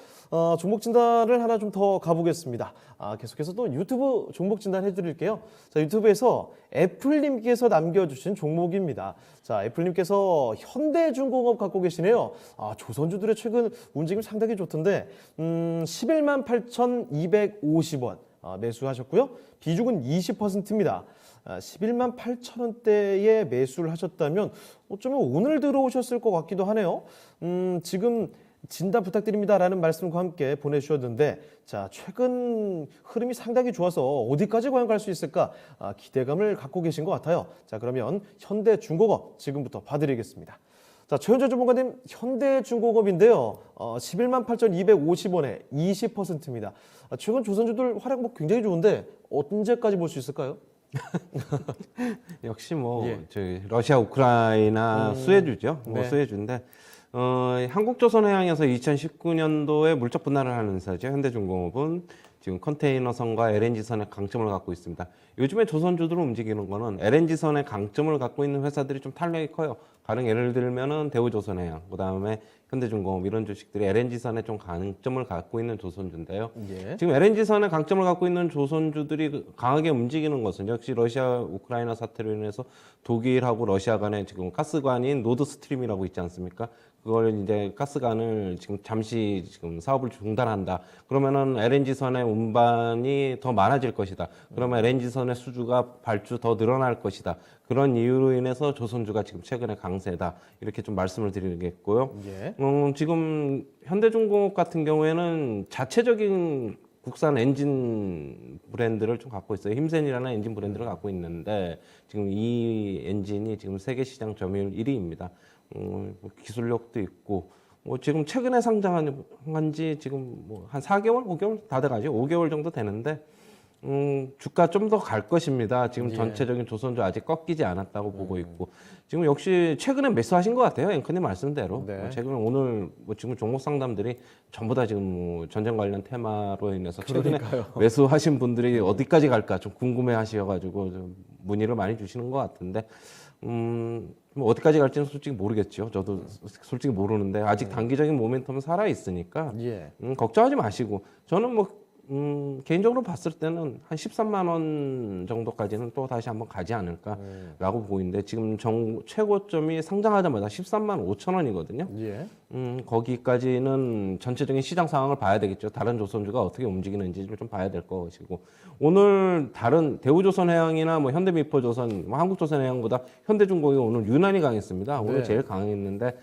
종목 진단을 하나 좀 더 가보겠습니다. 계속해서 또 유튜브 종목 진단 해드릴게요. 자, 유튜브에서 애플님께서 남겨주신 종목입니다. 자, 애플님께서 현대중공업 갖고 계시네요. 조선주들의 최근 움직임 상당히 좋던데 11만 8,250원 매수하셨고요. 비중은 20%입니다. 11만 8천 원대에 매수를 하셨다면 어쩌면 오늘 들어오셨을 것 같기도 하네요. 지금 진단 부탁드립니다라는 말씀과 함께 보내주셨는데 자, 최근 흐름이 상당히 좋아서 어디까지 과연 갈 수 있을까 기대감을 갖고 계신 것 같아요. 자, 그러면 현대중공업 지금부터 봐드리겠습니다. 자, 최현재 전문가님, 현대중공업인데요. 11만 8,250원에 20%입니다. 최근 조선주들 활약목 굉장히 좋은데 언제까지 볼 수 있을까요? 역시 뭐 예. 저희 러시아 우크라이나 수혜주죠. 뭐 네. 수혜주인데 한국조선해양에서 2019년도에 물적 분할을 하는 회사죠. 현대중공업은 지금 컨테이너선과 LNG선의 강점을 갖고 있습니다. 요즘에 조선주들을 움직이는 거는 LNG선의 강점을 갖고 있는 회사들이 좀 탄력이 커요. 가령 예를 들면은 대우조선해양, 그다음에 현대중공업 이런 주식들이 LNG선에 좀 강점을 갖고 있는 조선주인데요. 예. 지금 LNG선에 강점을 갖고 있는 조선주들이 강하게 움직이는 것은 역시 러시아 우크라이나 사태로 인해서 독일하고 러시아 간에 지금 가스관인 노드스트림이라고 있지 않습니까? 그걸 이제 가스관을 지금 잠시 지금 사업을 중단한다. 그러면은 LNG선의 운반이 더 많아질 것이다. 그러면 LNG선의 수주가 발주 더 늘어날 것이다. 그런 이유로 인해서 조선주가 지금 최근에 강세다. 이렇게 좀 말씀을 드리겠고요. 예. 지금 현대중공업 같은 경우에는 자체적인 국산 엔진 브랜드를 좀 갖고 있어요. 힘센이라는 엔진 브랜드를 갖고 있는데 지금 이 엔진이 지금 세계 시장 점유율 1위입니다. 기술력도 있고 지금 최근에 상장한 지 지금 한 4개월, 5개월 다 돼가지고 5개월 정도 되는데 주가 좀 더 갈 것입니다. 지금 예. 전체적인 조선주 아직 꺾이지 않았다고 보고 있고 지금 역시 최근에 매수하신 것 같아요. 앵커님 말씀대로 네. 최근에 오늘 지금 종목 상담들이 전부 다 지금 전쟁 관련 테마로 인해서 최근에 매수하신 분들이 어디까지 갈까 좀 궁금해하셔가지고 좀 문의를 많이 주시는 것 같은데. 뭐 어디까지 갈지는 솔직히 모르겠죠. 저도 솔직히 모르는데 아직 단기적인 모멘텀은 살아 있으니까 예. 걱정하지 마시고 저는 개인적으로 봤을 때는 한 13만 원 정도까지는 또 다시 한번 가지 않을까라고 보이는데 지금 최고점이 상장하자마자 13만 5천 원이거든요. 예. 거기까지는 전체적인 시장 상황을 봐야 되겠죠. 다른 조선주가 어떻게 움직이는지 좀 봐야 될 것이고 오늘 다른 대우조선해양이나 현대미포조선, 한국조선해양보다 현대중공업이 오늘 유난히 강했습니다. 오늘 네. 제일 강했는데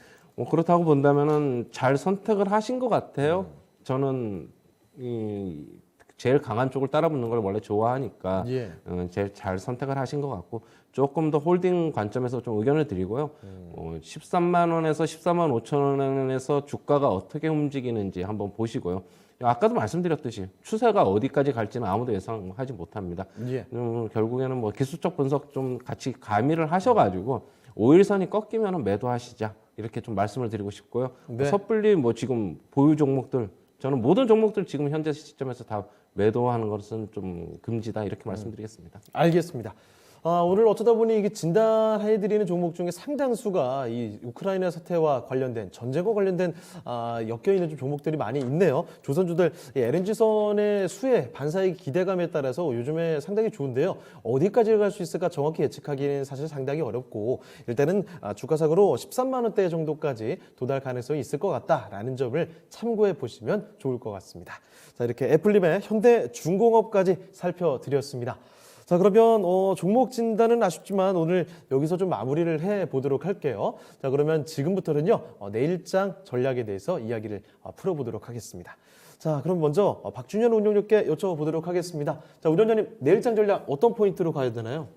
그렇다고 본다면은 잘 선택을 하신 것 같아요. 저는 제일 강한 쪽을 따라붙는 걸 원래 좋아하니까 예. 제일 잘 선택을 하신 것 같고 조금 더 홀딩 관점에서 좀 의견을 드리고요. 13만 원에서 14만 5천 원에서 주가가 어떻게 움직이는지 한번 보시고요. 아까도 말씀드렸듯이 추세가 어디까지 갈지는 아무도 예상하지 못합니다. 예. 결국에는 기술적 분석 좀 같이 가미를 하셔가지고 5일선이 꺾이면 매도하시자 이렇게 좀 말씀을 드리고 싶고요. 네. 섣불리 지금 보유 종목들 저는 모든 종목들 지금 현재 시점에서 다 매도하는 것은 좀 금지다 이렇게 말씀드리겠습니다. 알겠습니다. 오늘 어쩌다 보니 이게 진단해드리는 종목 중에 상당수가 이 우크라이나 사태와 관련된 전쟁과 관련된 엮여있는 좀 종목들이 많이 있네요. 조선주들 LNG선의 수혜, 반사의 기대감에 따라서 요즘에 상당히 좋은데요. 어디까지 갈 수 있을까 정확히 예측하기는 사실 상당히 어렵고 일단은 주가상으로 13만 원대 정도까지 도달 가능성이 있을 것 같다라는 점을 참고해 보시면 좋을 것 같습니다. 자, 이렇게 애플림의 현대중공업까지 살펴드렸습니다. 자, 그러면 종목 진단은 아쉽지만 오늘 여기서 좀 마무리를 해보도록 할게요. 자, 그러면 지금부터는요 내일장 전략에 대해서 이야기를 풀어보도록 하겠습니다. 자, 그럼 먼저 박준현 운영님께 여쭤보도록 하겠습니다. 자, 운영자님 내일장 전략 어떤 포인트로 가야 되나요?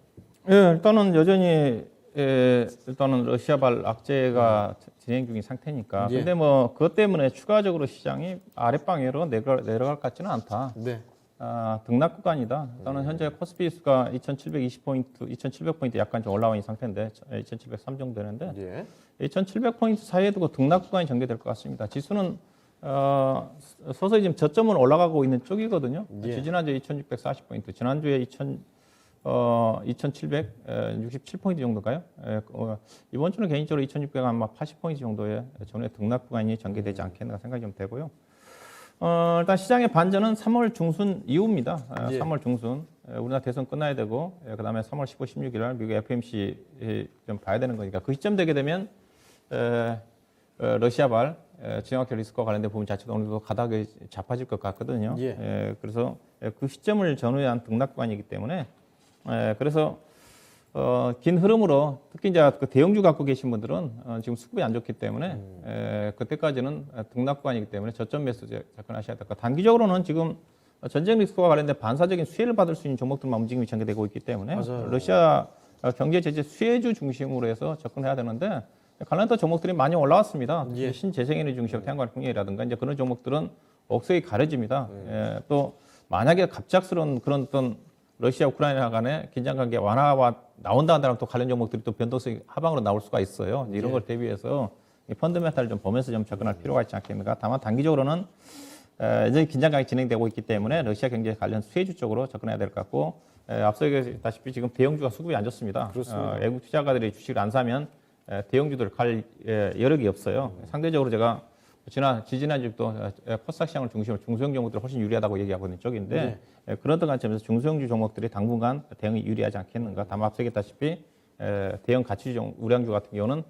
예, 일단은 여전히 일단은 러시아발 악재가 진행 중인 상태니까. 예. 근데 그것 때문에 추가적으로 시장이 아랫방향으로 내려갈 것 같지는 않다. 네. 등락 구간이다. 일단은 현재 코스피 지수가 2,720포인트, 2,700포인트 약간 좀 올라와 있는 상태인데 2,703 정도 되는데 예. 2,700포인트 사이에 두고 등락 구간이 전개될 것 같습니다. 지수는 서서히 지금 저점은 올라가고 있는 쪽이거든요. 예. 지난주에 2,640포인트, 지난주에 2,767포인트 정도인가요? 이번 주는 개인적으로 2,680포인트 정도의 전후의 등락 구간이 전개되지 않겠나 생각이 좀 되고요. 일단 시장의 반전은 3월 중순 이후입니다. 예. 3월 중순. 우리나라 대선 끝나야 되고, 그다음에 3월 15, 16일 날 미국 FOMC 좀 봐야 되는 거니까 그 시점 되게 되면 러시아발 지정학적 리스크와 관련된 부분 자체도 어느 정도 가닥이 잡아질 것 같거든요. 예. 그래서 그 시점을 전후에 한 등락 구간이기 때문에 그래서 긴 흐름으로 특히 이제 그 대형주 갖고 계신 분들은 지금 수급이 안 좋기 때문에 그때까지는 등락 구간이기 때문에 저점 매수 접근하셔야 될 것. 단기적으로는 지금 전쟁 리스크와 관련된 반사적인 수혜를 받을 수 있는 종목들만 움직임이 전개되고 있기 때문에 맞아요. 러시아 경제 제재 수혜주 중심으로 해서 접근해야 되는데 관련된 종목들이 많이 올라왔습니다. 예. 신재생에너지 중심으로 태양광 풍력이라든가 이제 그런 종목들은 억세게 가려집니다. 또 만약에 갑작스러운 그런 어떤 러시아 우크라이나 간의 긴장 관계 완화가 나온다 한다면 또 관련 종목들이 또 변동성이 하방으로 나올 수가 있어요. 이런 걸 대비해서 펀더멘탈을 좀 보면서 좀 접근할 필요가 있지 않겠는가. 다만 단기적으로는 여전히 긴장감이 진행되고 있기 때문에 러시아 경제 관련 수혜주 쪽으로 접근해야 될 것 같고 앞서 얘기했다시피 지금 대형주가 수급이 안 좋습니다. 그렇습니다. 외국 투자가들이 주식을 안 사면 대형주들 갈 여력이 없어요. 상대적으로 제가 지지난주도 코스닥 시장을 중심으로 중소형 종목들이 훨씬 유리하다고 얘기하고 있는 쪽인데 그런 관점에서 중소형주 종목들이 당분간 대응이 유리하지 않겠는가. 다만 앞서 얘기했다시피 대형 가치주 우량주 같은 경우는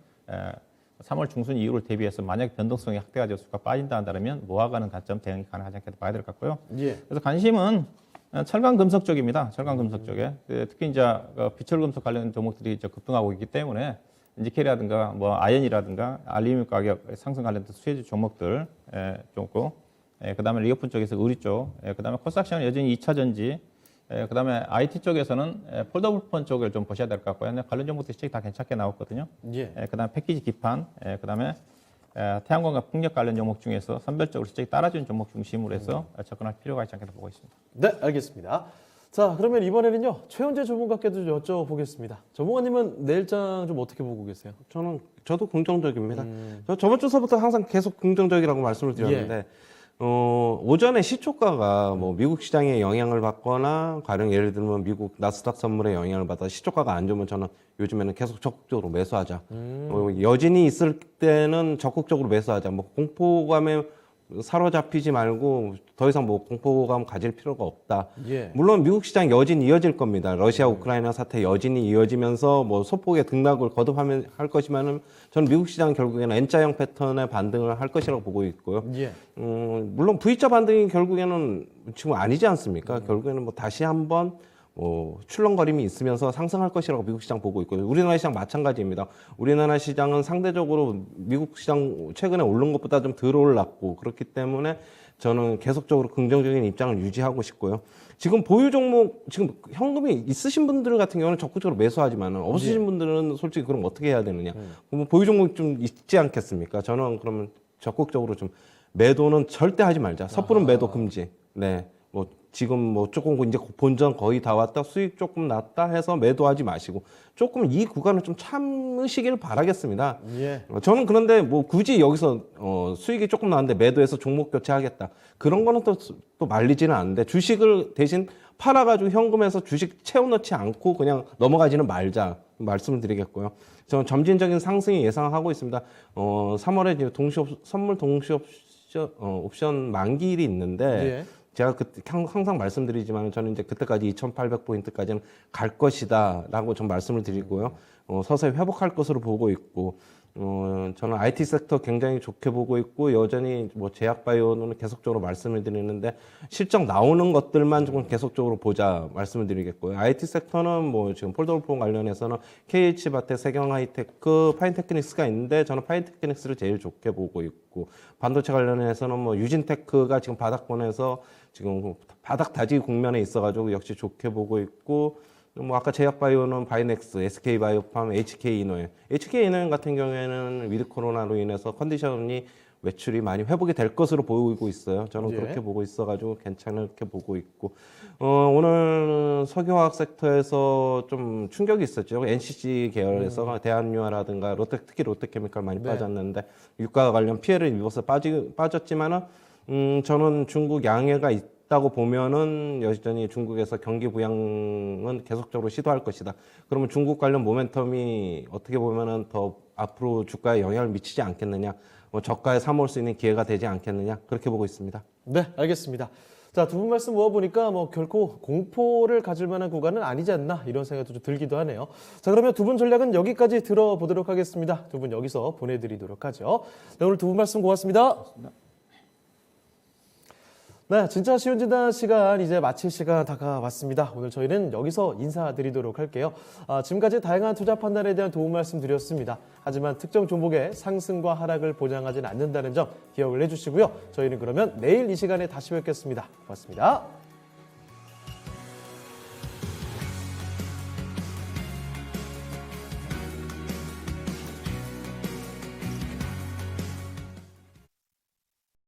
3월 중순 이후를 대비해서 만약 변동성이 확대가 되어 수가 빠진다 한다면 모아가는 관점 대응이 가능하지 않겠다 봐야 될 것 같고요. 예. 그래서 관심은 철강 금속 쪽입니다. 철강 금속 쪽에 특히 이제 비철 금속 관련 종목들이 이제 급등하고 있기 때문에 니켈이라든가 뭐 아연이라든가 알루미늄 가격 상승 관련된 수혜주 종목들 좋고 그다음에 리오픈 쪽에서 의류 쪽 그다음에 코스닥 시장은 여전히 2차 전지 그다음에 IT 쪽에서는 폴더블 폰 쪽을 좀 보셔야 될 것 같고요. 관련 종목들이 시장이 다 괜찮게 나왔거든요. 예. 그다음에 패키지 기판 그다음에 태양광과 풍력 관련 종목 중에서 선별적으로 시장이 따라주는 종목 중심으로 해서 접근할 필요가 있지 않겠다 보고 있습니다. 네, 알겠습니다. 자, 그러면 이번에는요, 최현재 전문가께도 여쭤보겠습니다. 전문가님은 내일장 좀 어떻게 보고 계세요? 저도 긍정적입니다. 저번 주서부터 항상 계속 긍정적이라고 말씀을 드렸는데 오전에 시초가가 뭐 미국 시장에 영향을 받거나 가령 예를 들면 미국 나스닥 선물에 영향을 받아 시초가가 안 좋으면 저는 요즘에는 계속 적극적으로 매수하자. 여진이 있을 때는 적극적으로 매수하자. 뭐 공포감에 사로잡히지 말고 더 이상 뭐 공포감 가질 필요가 없다. 예. 물론 미국 시장 여진이 이어질 겁니다. 러시아 우크라이나 사태 여진이 이어지면서 뭐 소폭의 등락을 거듭하면 할 것이면은 저는 미국 시장 결국에는 N자형 패턴의 반등을 할 것이라고 보고 있고요. 예. 물론 V자 반등이 결국에는 지금 아니지 않습니까? 결국에는 뭐 다시 한번 출렁거림이 있으면서 상승할 것이라고 미국 시장 보고 있고요. 우리나라 시장 마찬가지입니다. 우리나라 시장은 상대적으로 미국 시장 최근에 오른 것보다 좀 덜 올랐고 그렇기 때문에 저는 계속적으로 긍정적인 입장을 유지하고 싶고요. 지금 보유 종목, 지금 현금이 있으신 분들 같은 경우는 적극적으로 매수하지만 없으신 분들은 솔직히 그럼 어떻게 해야 되느냐. 그럼 보유 종목이 좀 있지 않겠습니까? 저는 그러면 적극적으로 좀 매도는 절대 하지 말자. 섣부른 매도 금지. 네. 뭐 지금 뭐 조금 이제 본전 거의 다 왔다 수익 조금 났다 해서 매도하지 마시고 조금 이 구간을 좀 참으시길 바라겠습니다. 예. 저는 그런데 뭐 굳이 여기서 수익이 조금 나는데 매도해서 종목 교체하겠다 그런 거는 또 말리지는 않는데 주식을 대신 팔아가지고 현금에서 주식 채워넣지 않고 그냥 넘어가지는 말자 말씀을 드리겠고요. 저는 점진적인 상승이 예상하고 있습니다. 3월에 이제 선물 동시 옵션 만기일이 있는데. 예. 제가 항상 말씀드리지만 저는 이제 그때까지 2,800포인트까지는 갈 것이다라고 좀 말씀을 드리고요. 서서히 회복할 것으로 보고 있고, 저는 IT 섹터 굉장히 좋게 보고 있고 여전히 뭐 제약바이오는 계속적으로 말씀을 드리는데 실적 나오는 것들만 좀 계속적으로 보자 말씀을 드리겠고요. IT 섹터는 뭐 지금 폴더블폰 관련해서는 KH바테, 세경하이테크, 파인테크닉스가 있는데 저는 파인테크닉스를 제일 좋게 보고 있고 반도체 관련해서는 뭐 유진테크가 지금 바닥권에서 지금 바닥 다지기 국면에 있어가지고 역시 좋게 보고 있고 뭐 아까 제약바이오는 바이넥스, SK바이오팜, HK이노엠. HK이노엠 같은 경우에는 위드 코로나로 인해서 컨디션이 매출이 많이 회복이 될 것으로 보이고 있어요. 저는 예. 그렇게 보고 있어가지고 괜찮게 보고 있고 오늘 석유화학 sek터에서 좀 충격이 있었죠. NCC 계열에서 대한유화라든가 특히 롯데케미칼 많이 빠졌는데 유가 관련 피해를 입어서 빠졌지만은 저는 중국 양해가 있다고 보면은 여전히 중국에서 경기 부양은 계속적으로 시도할 것이다. 그러면 중국 관련 모멘텀이 어떻게 보면은 더 앞으로 주가에 영향을 미치지 않겠느냐, 저가에 사모을 수 있는 기회가 되지 않겠느냐 그렇게 보고 있습니다. 네, 알겠습니다. 자, 두 분 말씀 모아보니까 뭐 결코 공포를 가질 만한 구간은 아니지 않나 이런 생각도 좀 들기도 하네요. 자, 그러면 두 분 전략은 여기까지 들어보도록 하겠습니다. 두 분 여기서 보내드리도록 하죠. 네, 오늘 두 분 말씀 고맙습니다. 네, 진짜 쉬운 진단 시간 이제 마칠 시간 다가왔습니다. 오늘 저희는 여기서 인사드리도록 할게요. 지금까지 다양한 투자 판단에 대한 도움 말씀드렸습니다. 하지만 특정 종목의 상승과 하락을 보장하지는 않는다는 점 기억을 해주시고요. 저희는 그러면 내일 이 시간에 다시 뵙겠습니다. 고맙습니다.